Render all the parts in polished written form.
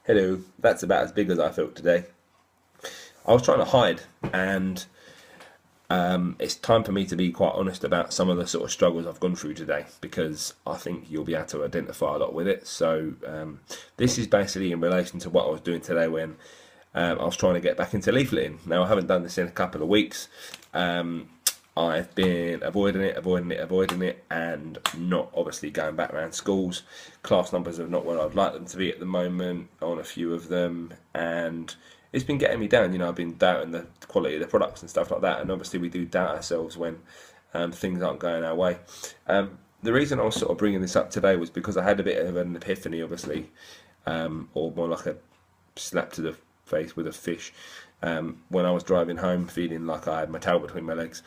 Hello, that's about as big as I felt today. I was trying to hide, and it's time for me to be quite honest about some of the sort of struggles I've gone through today because I think you'll be able to identify a lot with it. So, this is basically in relation to what I was doing today when I was trying to get back into leafleting. Now, I haven't done this in a couple of weeks. I've been avoiding it, and not obviously going back around schools. Class numbers are not where I'd like them to be at the moment on a few of them, and it's been getting me down. I've been doubting the quality of the products and stuff like that, and obviously we do doubt ourselves when things aren't going our way. The reason I was sort of bringing this up today was because I had a bit of an epiphany, obviously, or more like a slap to the face with a fish, when I was driving home feeling like I had my tail between my legs.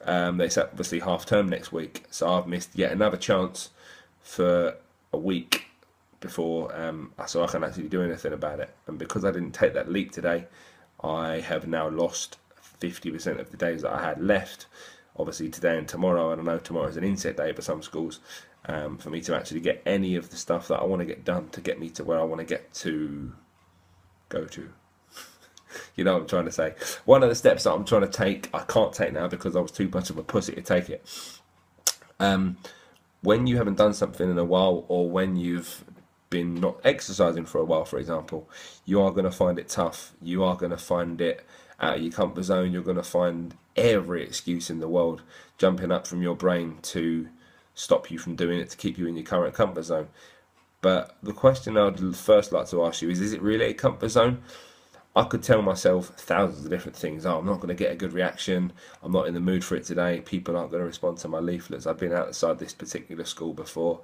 It's obviously half term next week, so I've missed yet another chance for a week before so I can actually do anything about it. And because I didn't take that leap today, I have now lost 50% of the days that I had left. Obviously today and tomorrow, and I know tomorrow is an inset day for some schools, for me to actually get any of the stuff that I want to get done to get me to where I want to get to go to. You know what I'm trying to say. One of the steps that I'm trying to take, I can't take now because I was too much of a pussy to take it. When you haven't done something in a while, or when you've been not exercising for a while, for example, you are going to find it tough. You are going to find it out of your comfort zone. You're going to find every excuse in the world jumping up from your brain to stop you from doing it, to keep you in your current comfort zone. But the question I'd first like to ask you is it really a comfort zone? I could tell myself thousands of different things. Oh, I'm not going to get a good reaction. I'm not in the mood for it today. People aren't going to respond to my leaflets. I've been outside this particular school before,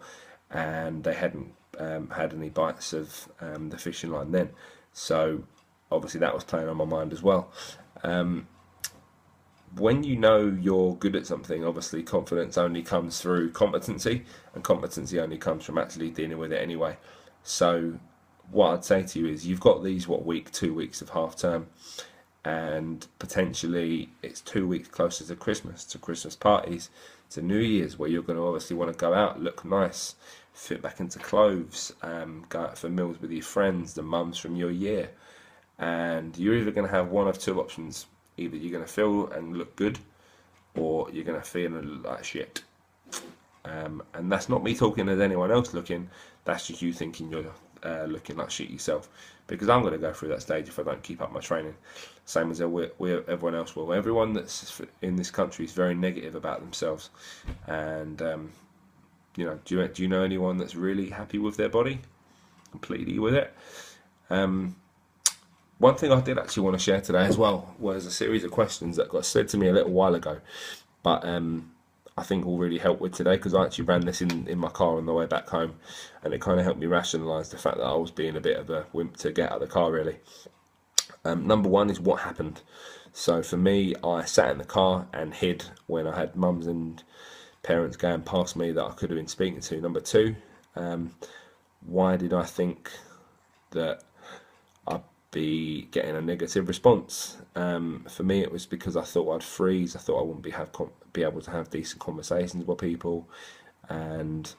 and they hadn't had any bites of the fishing line then. So obviously that was playing on my mind as well. When you know you're good at something, obviously confidence only comes through competency, and competency only comes from actually dealing with it anyway. So what I'd say to you is you've got these 2 weeks of half term, and potentially it's 2 weeks closer to Christmas parties, to New Year's, where you're going to obviously want to go out, look nice, fit back into clothes, go out for meals with your friends, the mums from your year, and you're either going to have one of two options. Either you're going to feel and look good, or you're going to feel and look like shit. And that's not me talking as anyone else looking, that's just you thinking you're looking like shit yourself, because I'm going to go through that stage if I don't keep up my training, same as everyone else will. Everyone that's in this country is very negative about themselves, and do you know anyone that's really happy with their body, completely with it? One thing I did actually want to share today as well was a series of questions that got said to me a little while ago, but I think will really help with today, because I actually ran this in my car on the way back home, and it kind of helped me rationalise the fact that I was being a bit of a wimp to get out of the car, really. Number one is what happened. So for me, I sat in the car and hid when I had mums and parents going past me that I could have been speaking to. Number two, why did I think that I'd be getting a negative response? For me, it was because I thought I'd freeze. I thought I wouldn't be able to have decent conversations with people, and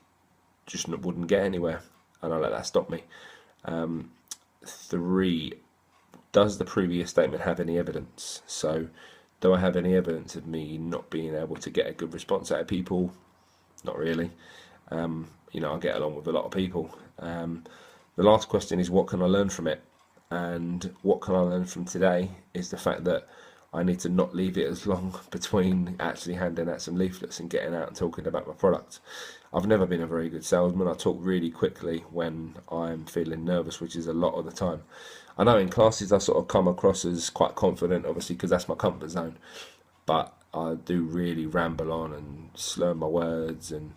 just wouldn't get anywhere, and I let that stop me. Three, does the previous statement have any evidence? So, do I have any evidence of me not being able to get a good response out of people? Not really. I get along with a lot of people. The last question is, what can I learn from it? And what can I learn from today is the fact that I need to not leave it as long between actually handing out some leaflets and getting out and talking about my product. I've never been a very good salesman. I talk really quickly when I'm feeling nervous, which is a lot of the time. I know in classes I sort of come across as quite confident, obviously, because that's my comfort zone, but I do really ramble on and slur my words, and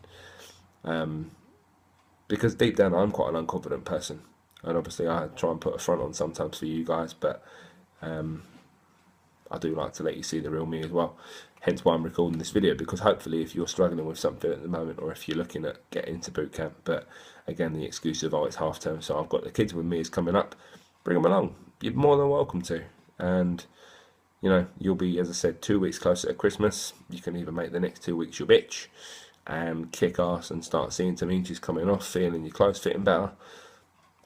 because deep down I'm quite an unconfident person, and obviously I try and put a front on sometimes for you guys, but I do like to let you see the real me as well. Hence why I'm recording this video, because hopefully if you're struggling with something at the moment, or if you're looking at getting into boot camp, but again the excuse of, oh, it's half term, so I've got the kids with me is coming up, bring them along. You're more than welcome to. And you'll be, as I said, 2 weeks closer to Christmas. You can either make the next 2 weeks your bitch and kick ass and start seeing some inches coming off, feeling your clothes fitting better,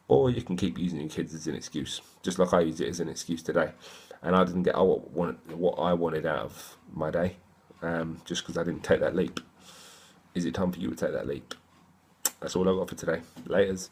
or you can keep using your kids as an excuse, just like I used it as an excuse today. And I didn't get what I wanted out of my day, just because I didn't take that leap. Is it time for you to take that leap? That's all I've got for today. Laters.